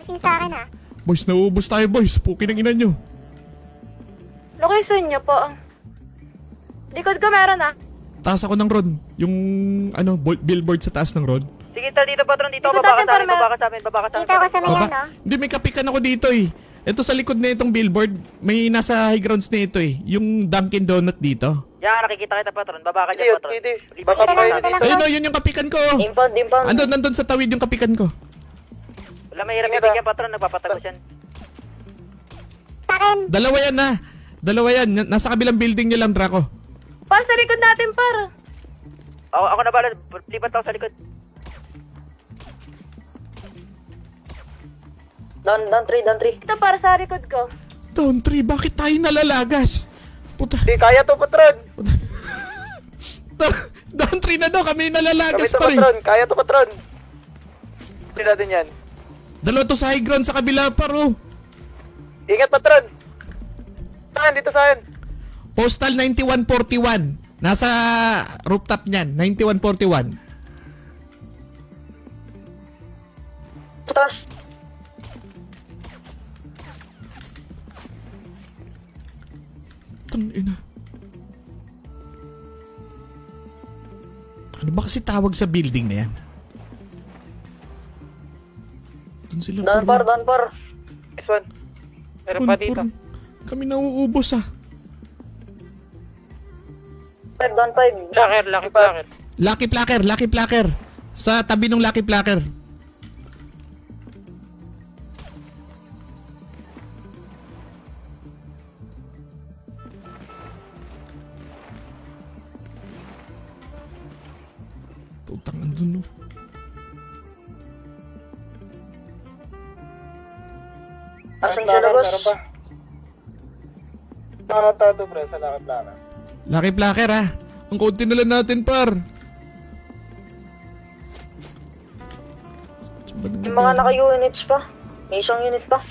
pushing sa akin, ha? Boys, nauubos tayo, boys. Pukin ang ina nyo. Location niyo po. Likod ko meron ah. Taas ako ng road. Yung, billboard sa taas ng road. Sige, tal dito, patron. Dito, Likod baba ka natin, sa amin, Parmer. baba ka sa amin, baba ka sa amin. Dito ako sa may Baba. ano. Hindi, may kapikan ako dito eh. Ito sa likod na itong billboard, may nasa high grounds na ito eh. Yung Dunkin Donut dito. Yan, nakikita kita, patron. Baba ka dyan, patron. Baka pa yun dito. Ayun o, yun yung kapikan ko. Impound, impound. Andun sa tawid yung kapikan ko. Wala, mahirap yung bigyan, patron. Nagpapatagos yan. Sa akin. Dalawa yan na. Dalawa yan. Nasa kabilang building nyo lang, Draco. Par, sa likod natin, par. Ako na bala. Lipat ako sa likod. Down 3, down 3. Ito, par, sa likod ko. Down 3, bakit tayo nalalagas? Puta. Di, kaya to, patron. Down 3 na daw, kami nalalagas pa rin. Kaya to, patron. Hindi natin yan. Dalawa to sa high ground sa kabila, paro. Ingat, patron. Saan? Dito saan? Postal 9141. Nasa rooftop niyan, 9141. Taas. Ina. Ano ba kasi tawag sa building na yan? Doon sila. Down par. This one. Meron pa dito. Kami nauubos ah. 5, down 5. Placker. Lucky Placker. Sa tabi ng Lucky Placker. Tutang andun no. Asan sila, boss? Ano tato, pre? Sa laki-plaka. Lucky Placker ah. Ang konti na lang natin par. Yung mga naka-units pa. May isang unit pa.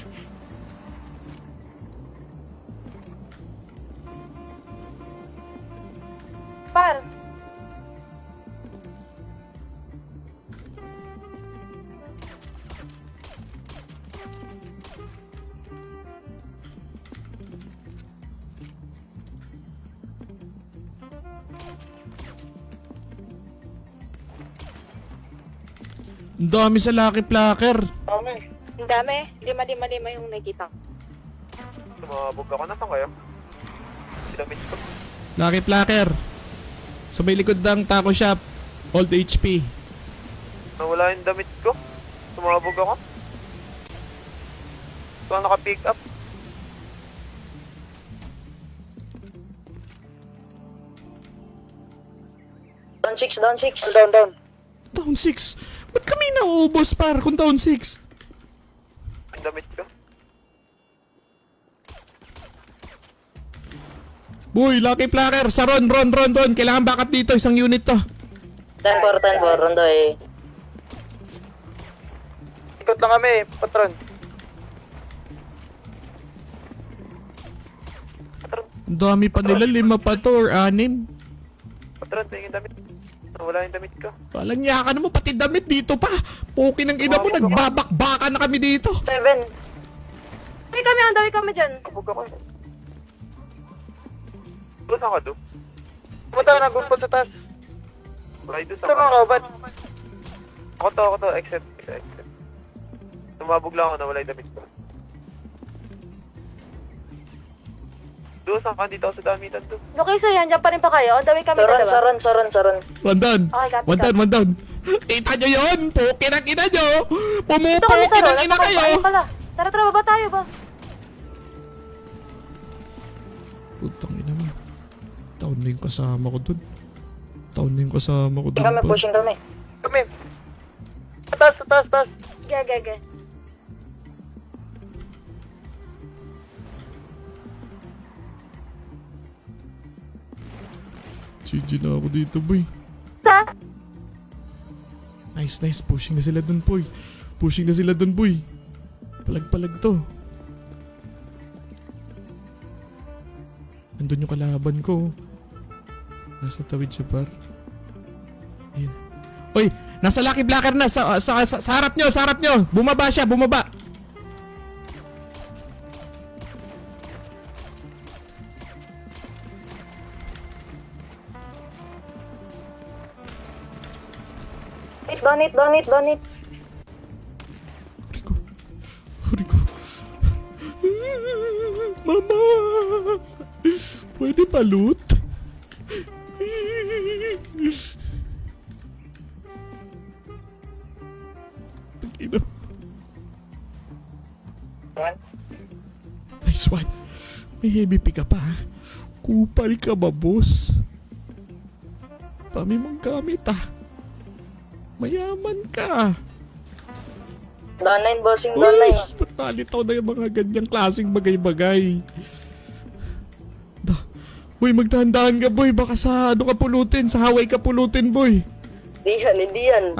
Par. Ang dami sa Lucky Placker. Ang dami. Lima yung nakita. Sumabog ako. Nasaan kayo? Sinamit ko. Lucky Placker. Sa may likod ng taco shop. Old HP. Nawala yung damit ko. Sumabog ako. Saan naka-pick up? Down 6. Down. Down 6. Ba't kami nauubos par kung down 6? Yung damit ko. Boy, Lucky Placker. Sa Ron. Kailangan backup dito. Isang unit to. 10 for, rondo eh. Ikot lang kami, patron. Ang dami pa nila. 5 pa to or 6. Patron, tingin damit. Wala yung damit ko. Walang yaka naman. Pati damit dito pa. Puki ng ina mo. Nagbabakbaka na kami dito. 7. Ang dami kami dyan. Kapag ako eh. Doon saan ka do? Pumunta ka na, gumpot sa taas. Wala doon saan ka. Ba't? Ako to, exit. Tumabog lang ako na wala yung damit ko. Doon saan ka, dito ako sa damitan doon. Location yan, dyan pa rin pa kayo. Ang dami kami dalawa. Saran. One down. Okay, copy. One down. Kita nyo yun. Puki ng ina nyo. Ito kami Pumupuki taro. ng ina kayo. Ayun pala. Tara, baba tayo ba? Putang ina mo. Taon na yung kasama ko dun. Pushing kami. Kami. Taas. Gaga. GG na ako dito, boy. Sa? Nice. Pushing na sila dun, boy. Palag to. Nandun yung kalaban ko. Nasa tawid siya, par. Ayun. Uy! Nasa Lucky Placker na! Sa harap nyo! Bumaba siya! Donate. Rico. Rico. Mama! Pwede pa loot? Pagkino. Nice one. May heavy pick up pa. Kupal ka ba, boss? Dami mong gamit Mayaman ka. Donate, bossing, Uy, ba't nalitaw na yung mga ganyang klaseng bagay-bagay? Boy, magdahan-dahan ka, boy. Baka sa ano ka pulutin, sa Hawaii ka pulutin, boy. Hindi yan.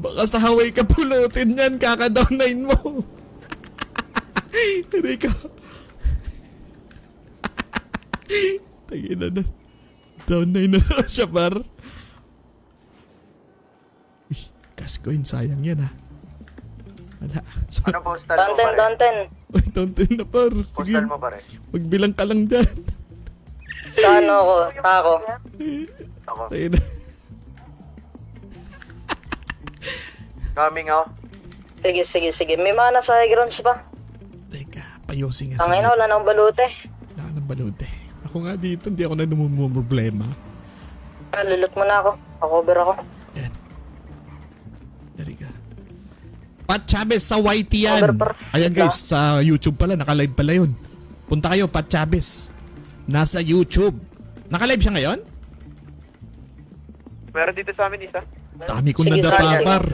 Baka sa Hawaii ka pulutin yan, kaka-down-9 mo. Rico. Tagina na. Down-9 na siya, par. Kaskoin, sayang yan Wala. Ano postal mo pare? Donten. Uy, down-10 na, par. Sige, Postal mo pare? magbilang ka lang dyan. Sa ano ako? Tako. Ako. Tagina. Coming ako. Sige. May mga nasa high grounds pa. Teka, payosing nga Tangay na, wala nang balute. Wala ka ng balute. Ako nga dito, hindi ako na problema. Lulot mo na ako. Cover ako. Yan. Dari ka. Pat Chavez sa YT yan. Ayan guys, sa YouTube pala, naka-live pala yun. Punta kayo, Pat Chavez. Nasa YouTube. Naka-live siya ngayon? Meron dito sa amin isa. Dami kong Sige, nadapa, sige. par.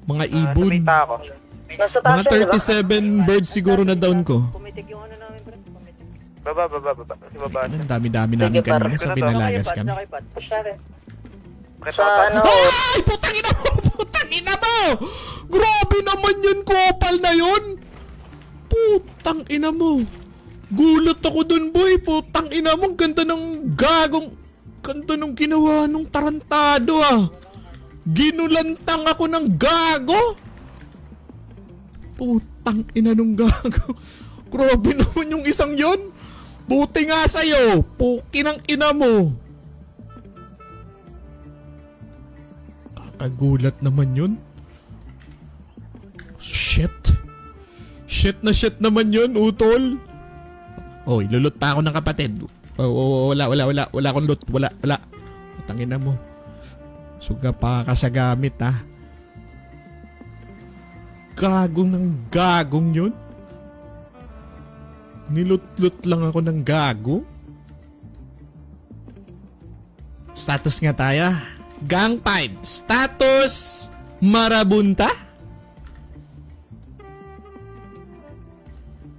Mga ibon. Sumita ako. Nasa taas Mga yan, diba? 37 birds siguro na down ko. Pumitig yung ano namin, pre. Baba. Kasi baba. Ang dami-dami namin Sige, par. kanina sa Binalagas kami. Sa ano? Ay! Putang ina mo! Putang ina mo! Grabe naman yun, kopal na yun! Putang ina mo! Gulat ako dun, boy! Putang ina mo! Ang ganda ng gagong... Ganda nung ginawa nung tarantado, Ginulantang ako ng gago! Putang ina nung gago! Grabe naman yung isang yon! Buti nga sa'yo! Puki ng ina mo! Kakagulat naman yun. Shit. Shit naman yun, utol. Oy, lulot pa ako ng kapatid. Wala akong loot. Wala. Tangina mo. Suga pa ka sa gamit, Gagong ng gagong yun. Nilot-lot lang ako ng gago. Status nga tayo. Gang 5. Status marabunta.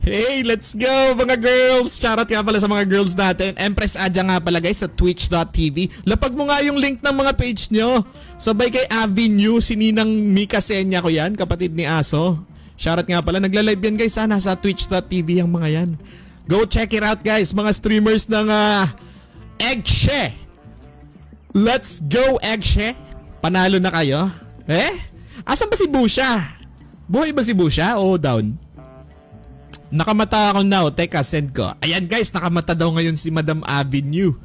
Hey, let's go mga girls! Shoutout nga pala sa mga girls natin. Empress Adja nga pala guys sa twitch.tv. Lapag mo nga yung link ng mga page nyo. Sabay kay Avenue, si Ninang Mika Senya ko yan, kapatid ni Aso. Shoutout nga pala. Nagla-live yan guys, sana sa twitch.tv yung mga yan. Go check it out guys, mga streamers ng Eggshe. Let's go Eggshe. Panalo na kayo. Asan ba si Busha? Buhay ba si Busha o down? Nakamata ako now. Teka, send ko. Ayan guys, nakamata daw ngayon si Madam Avenue.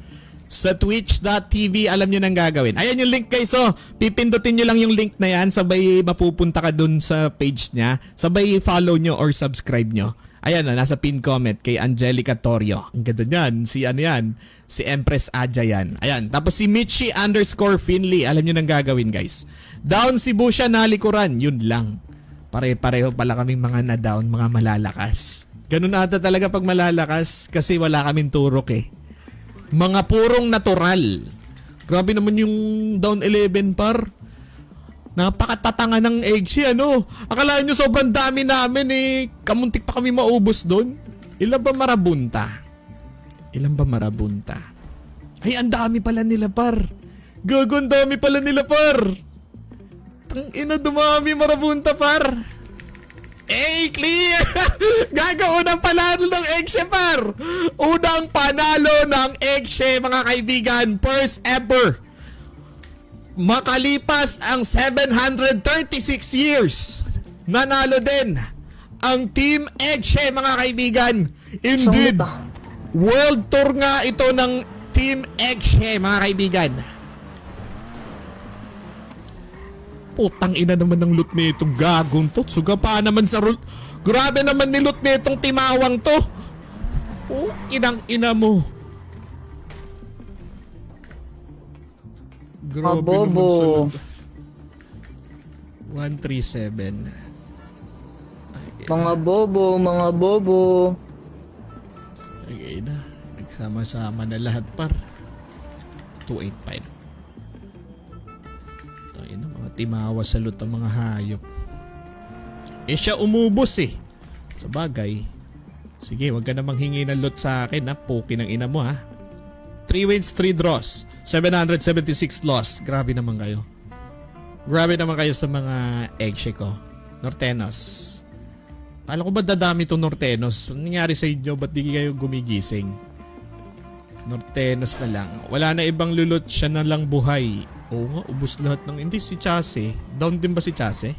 Sa twitch.tv, alam nyo nang gagawin. Ayan yung link guys. So, pipindutin nyo lang yung link na yan. Sabay mapupunta ka dun sa page niya. Sabay follow nyo or subscribe nyo. Ayan nasa pin comment kay Angelica Torio. Ang ganda niyan. Si ano yan? Si Empress Adja yan. Ayan. Tapos si Mitchie_Finley. Alam nyo nang gagawin guys. Down si Busha na likuran. Yun lang. Pare-pareho pala kaming mga na-down, mga malalakas. Ganun ata talaga pag malalakas kasi wala kaming turok Mga purong natural. Grabe naman yung down 11 par. Napakatatanga ng Eggshe Akala nyo sobrang dami namin Kamuntik pa kami maubos doon. Ilan ba marabunta? Ay, ang dami pala nila par. Gago, ang dami pala nila par. Ina, dumami marabunta par. Clear! Gaga, unang panalo ng Eggshe par. Unang panalo ng Eggshe mga kaibigan. First ever. Makalipas ang 736 years. Nanalo din ang Team Eggshe mga kaibigan. Indeed. World tour nga ito ng Team Eggshe mga kaibigan. Putang ina naman ng loot nitong gagong to. Suga pa naman sa roll. Grabe naman ni loot nitong timawang to. Inang ina mo. Grabe Mabobo. naman sa loot. 137. Mga bobo, mga bobo. Okay na. Nagsama-sama na lahat par. 285. Tayo na mga timawa sa loot ng mga hayop. Eh siya umubos eh. Sa bagay. Sige, wag ka na manghingi ng loot sa akin ha. Puki ng ina mo ha. 3 wins, 3 draws. 776 loss. Grabe naman kayo. Grabe naman kayo sa mga egg ko. Nortenos. Alam ko ba dadami itong Nortenos? Anong nangyari sa inyo? Ba't di kayo gumigising? Nortenos na lang. Wala na ibang lulot. Siya na lang buhay. Oo nga, ubos lahat ng... Hindi, si Chase. Down din ba si Chase?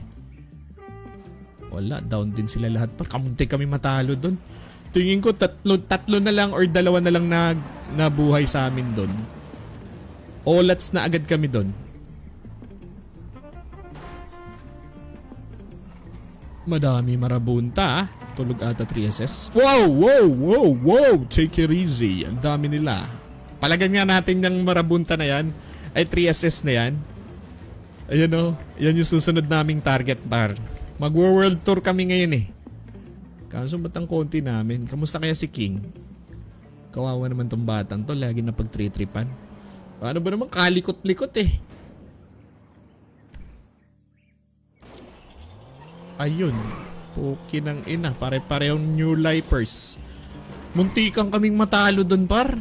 Wala, down din sila lahat. Kamunti kami matalo doon. Tingin ko tatlo na lang or dalawa na lang nabuhay sa amin doon. Olats na agad kami doon. Madami marabunta ah. Tulog ata 3SS. Wow! Take it easy. Ang dami nila. Palagan nga natin yung marabunta na yan. Ay 3SS na yan. Ayan o. Yan yung susunod naming target bar. Mag-world tour kami ngayon eh. Kaso ba't ang konti namin? Kamusta kaya si King? Kawawa naman tong batang to. Lagi na pag-tritripan. Paano ba naman kalikot-likot eh? Ayun. Puki ng ina. Pare-parehong new lifers. Muntikan kaming matalo dun par.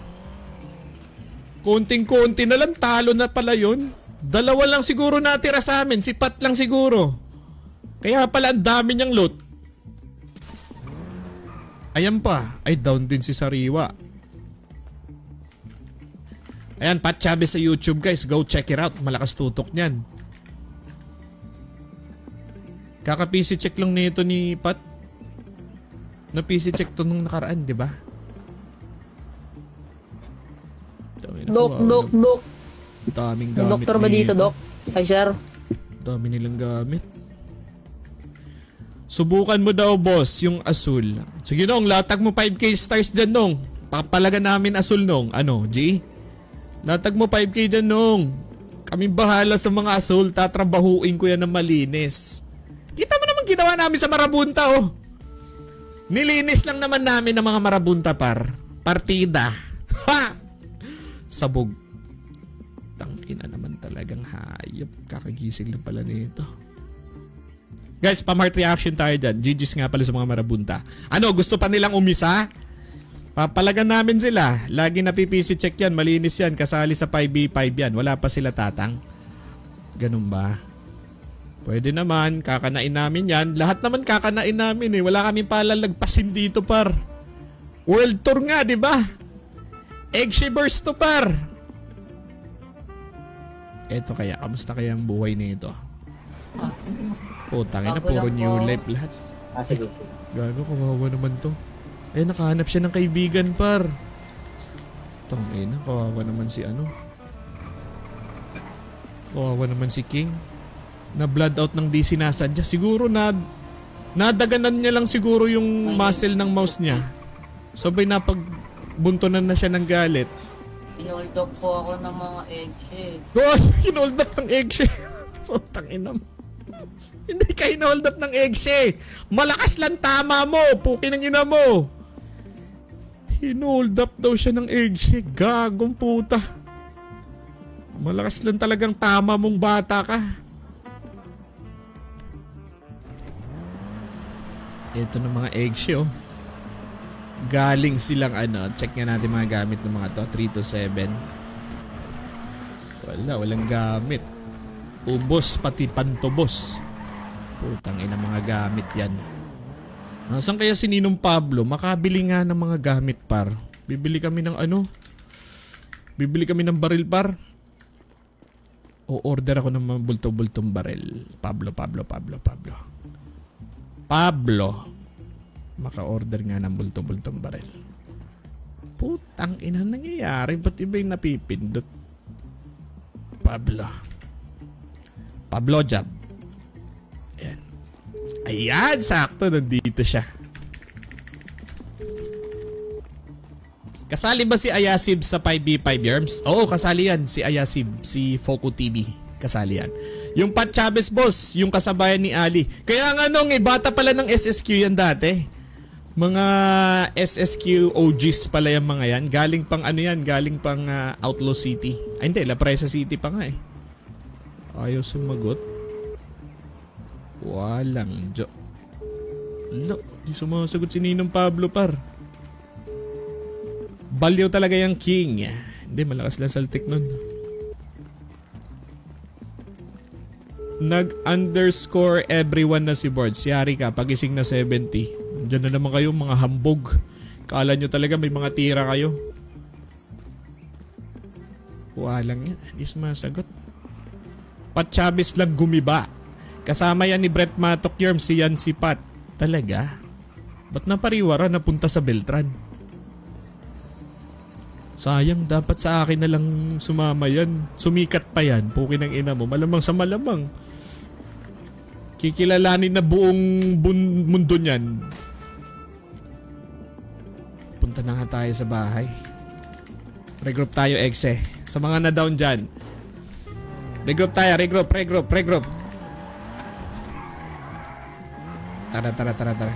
Konting-konti na lang. Talo na pala yun. Dalawa lang siguro natira sa amin. Si Pat lang siguro. Kaya pala ang dami niyang loot. Ayan pa. Ay down din si Sariwa. Ayan, Pat Chavez sa YouTube guys. Go check it out. Malakas tutok niyan. Kaka-PC check lang nito ni Pat. Na PC check to nung nakaraan, di ba? Dok. Daming May gamit. doktor ba dito, Dok? Ay, sir. Dami nilang gamit. Subukan mo daw, boss, yung asul. Sige nung, latag mo 5k stars dyan nung. Papalagan namin asul nung. Ano, G? Latag mo 5k dyan nung. Kaming bahala sa mga asul. Tatrabahuin ko yan ng malinis. Kita mo naman ginawa namin sa marabunta, oh. Nilinis lang naman namin ng mga marabunta par. Partida. Ha! Sabog. Tangina naman talagang hayop. Kakagising lang pala nito. Guys, pa-heart reaction tayo dyan. GG's nga pala sa mga marabunta. Ano, gusto pa nilang umisa? Papalagan namin sila. Lagi na PPC check yan. Malinis yan. Kasali sa 5v5 yan. Wala pa sila tatang. Ganun ba? Pwede naman, kakanain namin yan. Lahat naman kakanain namin eh. Wala kami palalagpasin dito par. World tour nga, di ba? Egg-shivers to par. Eto kaya, kamusta kaya ang buhay nito? Putang ina, puro new life lahat. Sige. Gago, kawawa naman to. Eh, nakahanap siya ng kaibigan par. Tangina, kawawa naman si ano. Kawawa naman si King. Na blood out ng di sinasadya. Siguro nadaganan niya lang siguro yung muscle ng mouse niya. Sabay napagbuntonan na siya ng galit. Pinold up po ako ng mga eggshell. Oh, hinold up ng eggshell. Putang ina mo. Hindi ka hinold up ng eggshell. Malakas lang tama mo. Puki ng ina mo. Hinold up daw siya ng eggshell. Gagong puta. Malakas lang talagang tama mong bata ka. Ito ng mga eggshell. Galing silang ano. Check nga natin mga gamit ng mga to. 3 to 7. Walang gamit. Ubos pati pantubos. Putang ina mga gamit yan. Nasaan kaya si Ninong Pablo? Makabili nga ng mga gamit par. Bibili kami ng ano? Bibili kami ng baril par. O order ako ng mga bulto-bultong baril. Pablo. Maka-order nga ng bulto-bultong baril. Putang ina nangyayari. Ba't iba yung napipindot? Pablo Job. Ayan, sakto. Nandito siya. Kasali ba si Ayasib sa 5v5 Yerms? Oo, kasali yan. Si Ayasib, si Foco TV. Kasali yan. Yung Pat Chavez boss, yung kasabayan ni Ali. Kaya nga nung bata pala ng SSQ yan dati. Mga SSQ OGs pala yung mga yan. Galing pang ano yan, galing pang Outlaw City. Ay hindi, La Presa City pa nga eh. Ayaw sumagot. Walang jo. Lo, di sumasagot si Ninong Pablo par. Balyo talaga yung king. Hindi, malakas lang saltik nun. Nag-underscore everyone na si Boards. Yari ka, pagising na 70. Diyan na naman kayo mga hambog. Kala nyo talaga may mga tira kayo. Walang yan. Hindi sumasagot. Pat Chavez lang gumiba. Kasama yan ni Brett Matok Yerm, si Yan si Pat. Talaga? Ba't napariwara napunta sa Beltran? Sayang, dapat sa akin na lang sumama yan. Sumikat pa yan. Pukin ng ina mo. Malamang sa malamang. Kikilalanin na buong mundo niyan. Punta na nga tayo sa bahay. Regroup tayo, Exe. Sa mga na-down dyan. Regroup tayo, regroup. Tara.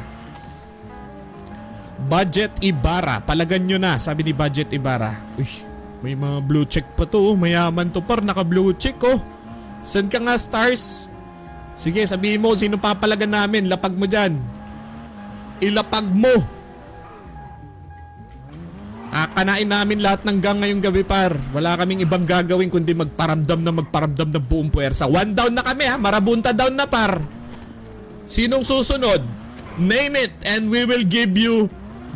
Budget Ibarra, palagan nyo na, sabi ni Budget Ibarra. Uy, may mga blue check pa to. Mayaman to par, naka blue check oh. Send ka nga stars. Sige, sabihin mo sino papalagan namin. Lapag mo dyan. Ilapag mo. Kakanain namin lahat ng gang ngayong gabi par. Wala kaming ibang gagawin kundi magparamdam ng buong puwersa. 1 down na kami ha, marabunta down na par. Sinong susunod? Name it and we will give you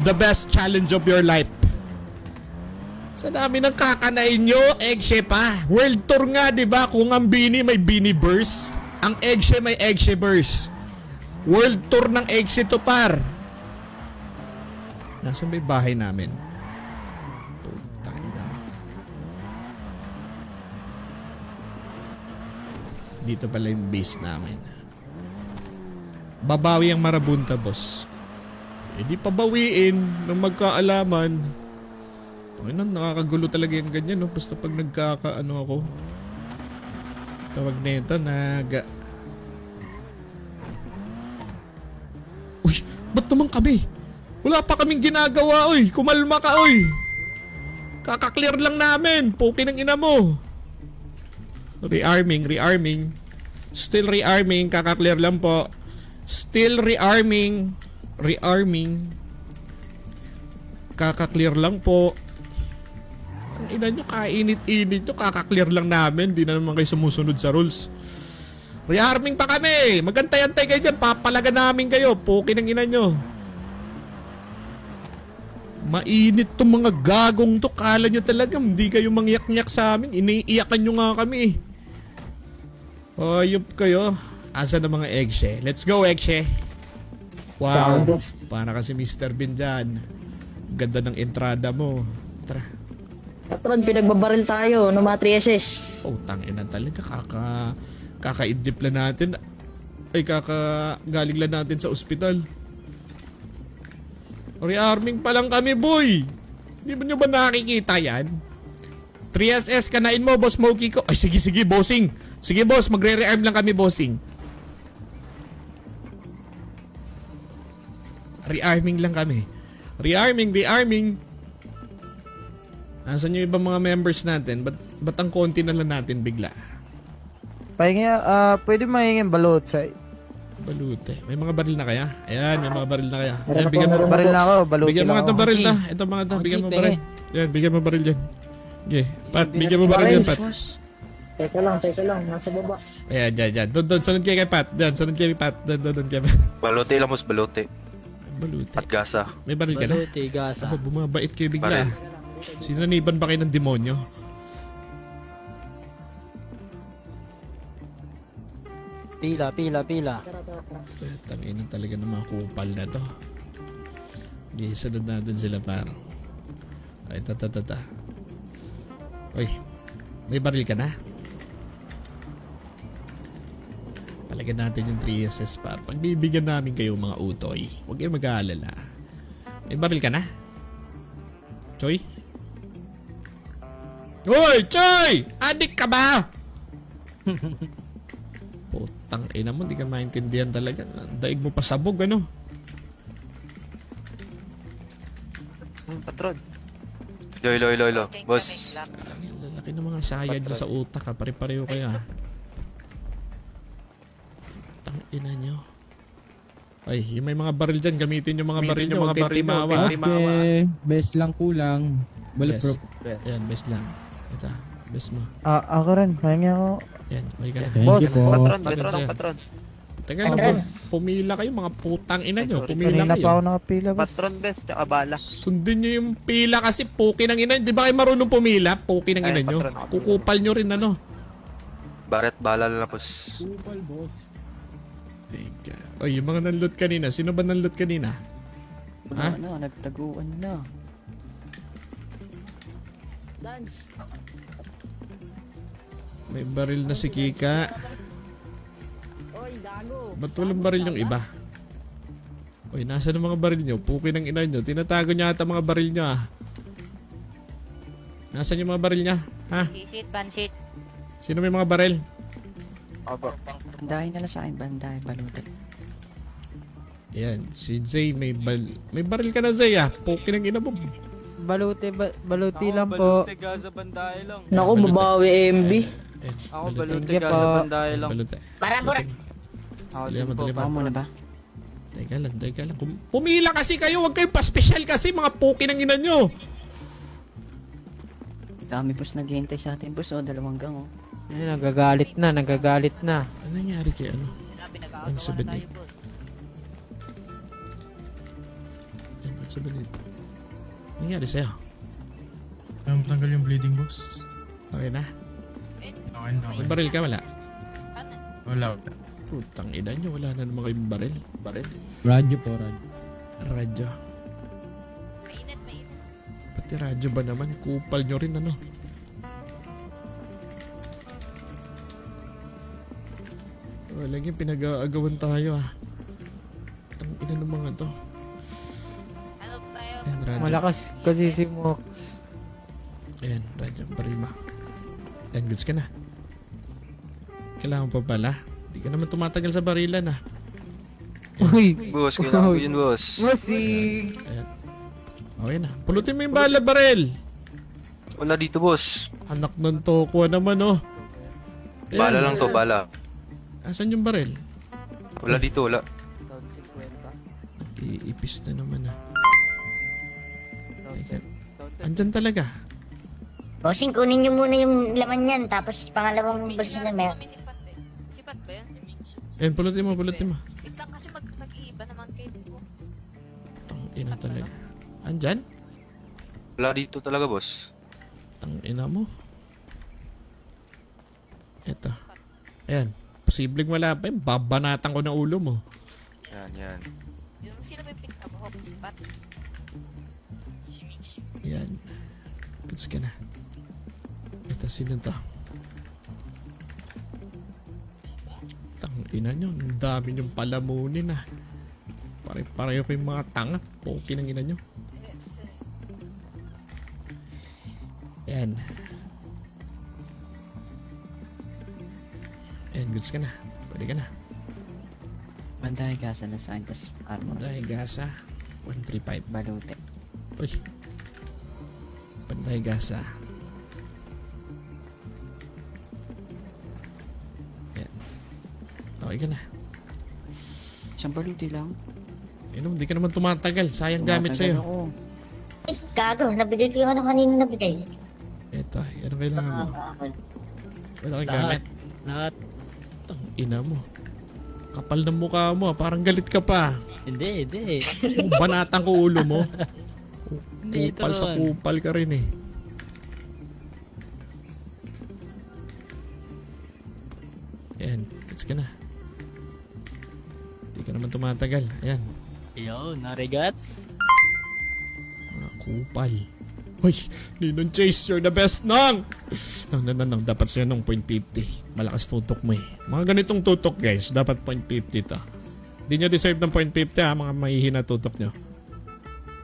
the best challenge of your life. Sa dami ng kakanain nyo, Eggshe pa. World tour nga, di ba? Kung ang Bini may Bini Burst, ang Eggshe may Eggshe Burst. World tour ng Eggshe to par. Nasaan ba yung bahay namin? Putang ina mo. Dito pala yung base namin. Babawi ang marabunta, boss. Hindi pabawiin ng magkaalaman. Okay na, nakakagulo talaga yung ganyan, no? Basta pag nagkakaano ako. Tawag nito, Uy, ba't naman kami? Wala pa kaming ginagawa, uy. Kumalma ka, uy. Kakaklear lang namin. Puki ng ina mo. Rearming. Still rearming, kakaklear lang po. Still rearming. Kaka-clear lang po. Ang ina nyo, kainit-init nyo. Kaka-clear lang namin. Di na naman kayo sumusunod sa rules. Rearming pa kami. Magantay-antay kayo dyan. Papalaga namin kayo. Puki ng ina nyo. Mainit tong mga gagong to. Kala nyo talaga hindi kayo mangyak-nyak sa amin. Iniiyakan nyo nga kami. Ayop kayo. Asa na mga Eggshe? Let's go, Eggshe. Wow. Para kasi Mr. Bean dyan. Ganda ng entrada mo. Tara. Patron, pinagbabaril tayo ng mga 3SS. Oh, tangina talaga. Kaka-idlip lang natin. Ay, galing lang natin sa ospital. Rearming pa lang kami, boy. Hindi mo nyo ba nakikita yan? 3SS, kanain mo, boss Smokey ko. Ay, sige, bossing. Sige, boss, magre-rearm lang kami, bossing. Rearming lang kami. Rearming. Nasaan yung ibang mga members natin? Ba't ang konti na lang natin bigla? Pwede mahingin balot sa... Balute. May mga baril na kaya? Ayan, may mga baril na kaya. Ayan, bigyan mo. Baril na ako, balot. Bigyan mo nga itong baril na. Ito mga ito, bigyan mo baril. Yan, bigyan mo baril dyan. Okay, Pat, bigyan mo baril yan, Pat. Teka lang, nasa baba. Ayan, dyan. Doon, sunod kayo kay Pat. Doon kay Pat. Doon kay Pat. Balote lang, boss, balote. Balute. At gasa. May baril ka na? Baluti, gasa. Aba, bumabait kayo bigla. Sinaniban ba kayo ng demonyo? Pila. Tangin talaga ng mga kupal na to. Gisunod natin sila parang. Ay, tata. Uy, may baril ka na? Palagyan natin yung 3SS para pagbibigyan namin kayo mga utoy. Huwag kayong mag-aalala. May baril ka na? Choy? Hoy! Choy! Adik ka ba? Putang ina mo, di ka maintindihan talaga. Daig mo pa sabog, ano? Patron. Lo. Boss. Ang lalaki ng mga saya dyan sa utak, ha. Pare-pareho kayo, ha. Tang ina nyo. Ay, yung may mga baril dyan, gamitin yung mga baril nyo. Huwag kayong timawa, ha. Okay, best lang kulang. Yes. Bulletproof. Yan, best lang. Ito, best mo. Ako rin. Pahingi ako. Yan, may ka na. Thank Boss. you po. Patron, Tagal patron, sa'yo. patron. Teka lang, boss. Pumila kayo, mga putang ina nyo. Pumila Kanina kayo. pa ako nakapila, boss. Patron best, tsaka bala. Sundin nyo yung pila kasi puki ng ina. Di ba kayo marunong pumila? Puki ng ina Ay, nyo. patron. Kukupal nyo rin, ano? Baret bala lang boss. Kupal, boss. Teka. Oy, yung mga nanload kanina. Sino ba nanload kanina? Ha? Nagtaguan na. Lance. May baril na si Kika. Oy, gago. Ba't walang baril yung iba? Oy, nasa ng mga baril nyo? Puki ng ina nyo. Tinatago nyo ata mga baril nyo, ah. Nasaan yung mga baril niya? Ha? Banshit, banshit. Sino may mga baril? Bandahin na lang sa akin, bandahin, balutin. Yan, si Zay may baril ka na, Zay, ah. Puki ng ina mo. Baluti lang po. Gaza bandahe lang. Naku, babawi MB. Ako Balute. baluti gaza bandahe lang. Balute. Barabura. Ako Dali mo, dali mo. Ako muna ba? Teka lang. Pumila kasi kayo, huwag kayong pa-special kasi mga puki ng ina nyo. Dami boss naghihintay sa atin boss, oh, 2 gang oh. Nagagalit na. Ano nangyari kay ano? 178. Yan, 178. Ano nangyari sa'yo? Tanggal yung bleeding, boss. Okay na? Okay na. May baril ka, wala? Wala. Putang ina nyo, wala na naman kayong baril. Radyo po, radyo. Radyo. Pati radyo ba naman? Kupal nyo rin, ano? Wala yung pinag-aagawan tayo, ah. Tang ina ng mga to. Ayan, radyo. Malakas kasi si Mox. Ayan, radyo. Baril mo. Ayan, goods ka na. Kailangan pa pala. Di ka naman tumatagal sa barilan, ah. Uy! Boss, kailangan ko yun, boss. Masig! Ayan. Okay na. Pulutin mo yung bala, baril. Wala dito, boss. Anak ng toko naman, oh. Ayan. Bala lang to, bala. Asan yung baril? Wala dito, wala. Iipis na naman, ah. Teka. Andyan talaga. Bossing, kunin niyo muna yung laman yan. Tapos pangalawang bulsa na meron. Sipat ba yan? Ayan, pulutin mo. Wait lang kasi mag-iiba naman kayo. Tang ina talaga. Andyan? Wala dito talaga, boss. Tang ina mo. Eto. Ayan. Posibleng wala pa yun. Babanatan ko na ulo mo. Yan. Yung sino may pick up ako? Sipat? Ayan. Goods ka na. Ito, sino to? Tang ina nyo. Ang dami nyong palamunin, ah. Pare-pareho kayong mga tanga. Poki ng ina nyo. Yes. Ayan. Ayan, goods ka na. Pwede ka na. Bandahin gasa na sa akin, tas armor. Panday gasa. 135. Balutin. Uy. Panday gasa. Ayan. Okay ka na. Isang baluti lang. Ayun, hindi ka naman tumatagal. Sayang gamit Tumatagal sa'yo. ako. Eh, gago. Nabigay ko yung ano kanina nabigay. Eto, ano kailangan mo? Wala kang gamit. Lahat. Tang ina mo. Kapal ng mukha mo, ah. Parang galit ka pa. Hindi. Banatan ko ulo mo. Hindi, Kupal sa ito, kupal ka rin, eh. Ayan, gets ka na. Hindi ka naman tumatagal. Ayan, Yo, narigats. mga kupal. Hoy, Ninong Chase, you're the best, Nang! Nang, dapat sa'yo nung 0.50. Malakas tutok mo eh. Mga ganitong tutok, guys, dapat 0.50 to. Hindi nyo deserve ng 0.50 ha, mga mahihina tutok nyo.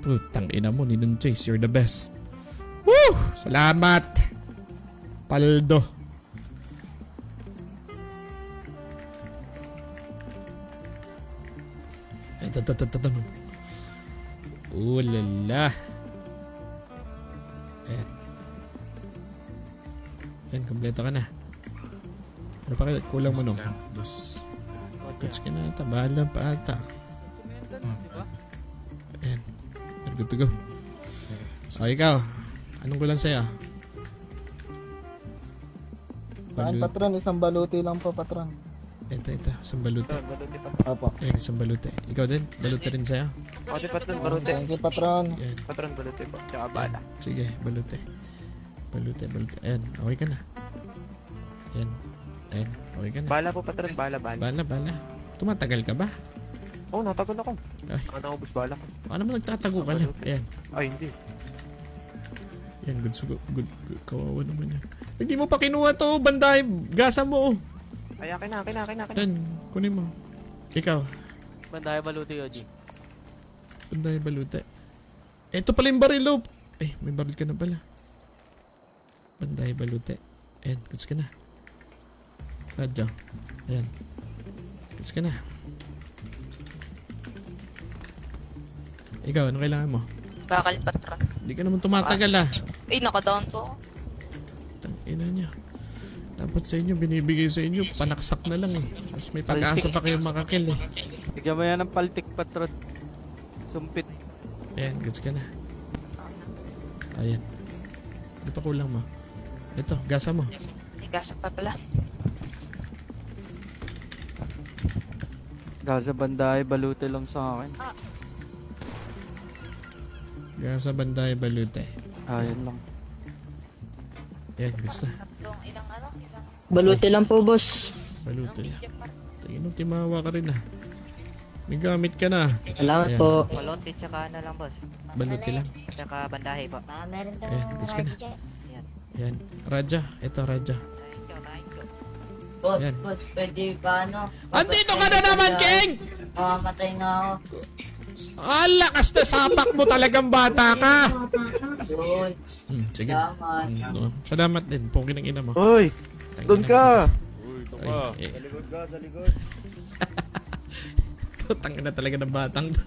Putang ina mo, Ninong Chase, you're the best. Woo! Salamat! Paldo. Ito. Lala. Ayan, kompleto ka na. Ano pa kulang mo nung? Boss. Coach ka na ata, bahala pa ata. Ayan, you're good to go. O ikaw, anong kulang sa'yo? Saan, patron? Isang baluti lang po, patron. Ito, isang balute. Opo. Ayan, isang balute. Ikaw din, balute rin sa'yo. Ate patron, barute. Thank you, patron. Ayan, Patron, barute po. Tsaka bala. sige, balute. Balute. Ayan, okay ka na. Ayan, okay ka na. Bala po, patron. Bala. Bala. Tumatagal ka ba? Oo, natagal ako. Ay. Naubos bala ko. Ano mo nagtatago ka lang? Ayan. Ay, hindi. Yan, good. Kawawa naman yan. Hindi mo pa kinuha to, banday. Gasa mo. Ay, akin na. Yan, kunin mo. Ikaw, Bandaya baluti, Oji. banday balute. Ito pala yung baril, oh. Eh, may baril ka na pala. Banday balute. Ayan, goods ka na. Radyo. Ayan. Goods ka na. Ikaw, ano kailangan mo? Bakal patron. Hindi ka naman tumatagal ah. Ay, naka-down to. Tangina niya. Dapat sa inyo, binibigay sa inyo, panaksak na lang eh. Tapos may pag-asa pa kayong makakil eh. Bigyan mo yan ng paltik, patron. Sumpit. Ayan, goods ka na. Ayan. Hindi pa kulang mo. Ito, gasa mo. Igasa pa pala. Gaza bandaya baluti lang sa akin. Gasa banday balute. Ayun lang. Ayan, goods na. Tatlong ilang Baluti lang po, boss. Balute na. medium pa. Tingin mo, timawa ka rin ah. May gamit ka na. Salamat Ayan. po. Balonti tsaka na lang, boss. Balute lang. Tsaka bandahe po. Meron daw Ayan, goods ka na. radyo. Ayan. Radya. Ito, Radya. Boss, Yan. boss, pwede ba ano? Andito ka na naman, King! Matay na ako. Lakas na sapak mo talagang bata ka. Yun. Sige na. Salamat. Salamat din. Pogi ng ina mo. Hoy, doon ka. Sa likod ka, sa likod. Putang ina talaga ng batang to.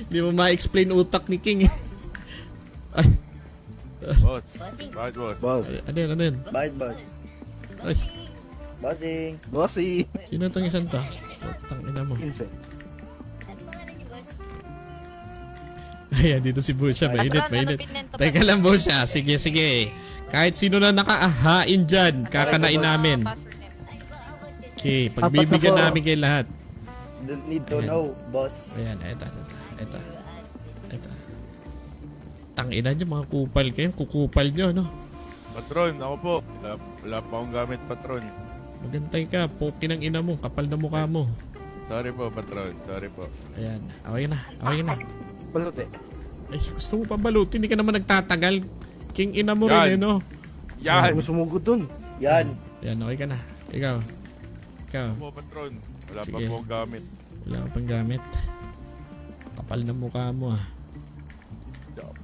Hindi mo ma-explain utak ni King eh. Ay. Boss. Bossing. Bakit, boss? Ay, ano yun? Bye, boss. Ay, Bossy. sino itong isang to? Putang ina mo. Ano pangalan niyo, boss? Ayan, dito si Busha. Mainit. Patron, ano pinento pa? Teka lang, Busha. Sige. Kahit sino na nakaahain dyan, kakanain namin. Password nito. Ay, ako. Okay, pagbibigyan Apat na po. namin kayo lahat. Don't need to Ayan. know, boss. Ayan, ito. Tangina nyo, mga kupal kayo. Kukupal nyo, no? Patron, ako po. Wala pa akong gamit, patron. Magantay ka, poki ng ina mo, kapal na mukha mo. Sorry po, patron. Sorry po. Ayan, okay na. Balute. Ay, gusto mo pa balutin, hindi ka naman nagtatagal. King ina mo rin Yan. eh, no? Yan! Sumugod dun. Yan. Ayan, okay ka na. Ikaw. Po, patron. Wala pa Sige. po akong gamit. Wala ka pang gamit. Kapal na mukha mo ah.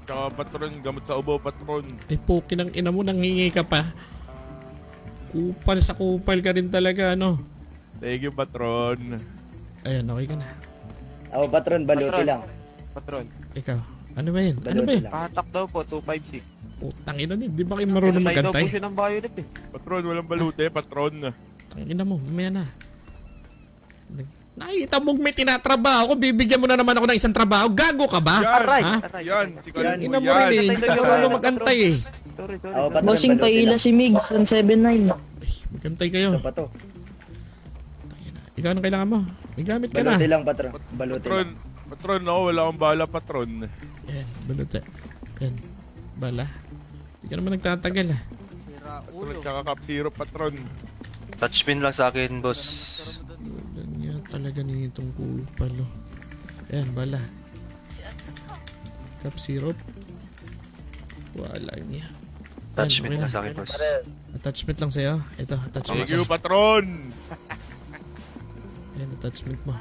Tsaka, patron, gamot sa ubo, patron. Eh, poki ng ina mo, nanghingi ka pa. Kupal sa kupal ka rin talaga, ano? Thank you, patron. Ayan, okay ka na. Ako, patron, baluti Patron. lang. Patron. Ikaw. Ano ba yan? Baluti lang. Pahatak daw po, 256. Putang ina ni, di ba kayo marunong Tayo daw po magantay? siya ng violet eh. Patron, walang balute, patron. Tangina mo, mamaya na. Nakikita mo may tinatrabaho ko, bibigyan mo na naman ako ng isang trabaho. Gago ka ba? Aray! Ha? Aray! Yan, si Yan. Ina mo rin eh, hindi ka marunong magantay eh. Sorry. Ako, patron, Bossing baluti paila lang. si Migs, 179. Ay, magantay kayo. Isa pa to. Tangina. Ikaw anong kailangan mo? May gamit ka na. Baluti lang, patron. Baluti Patron, lang. patron, ako, wala akong bala, patron. Ayan, balute. Ayan, bala. Hindi ka naman nagtatagal ah. Patron, tsaka cup zero, patron. Touchpin lang sa akin, boss. Ganyan talaga nitong kupalo. Ayan, bala. Cup syrup. Wala niya. Attachment Ayun, okay lang sa akin, boss. Attachment lang sa'yo. Ito, attachment. Thank you, patron! Ayan, attachment mo.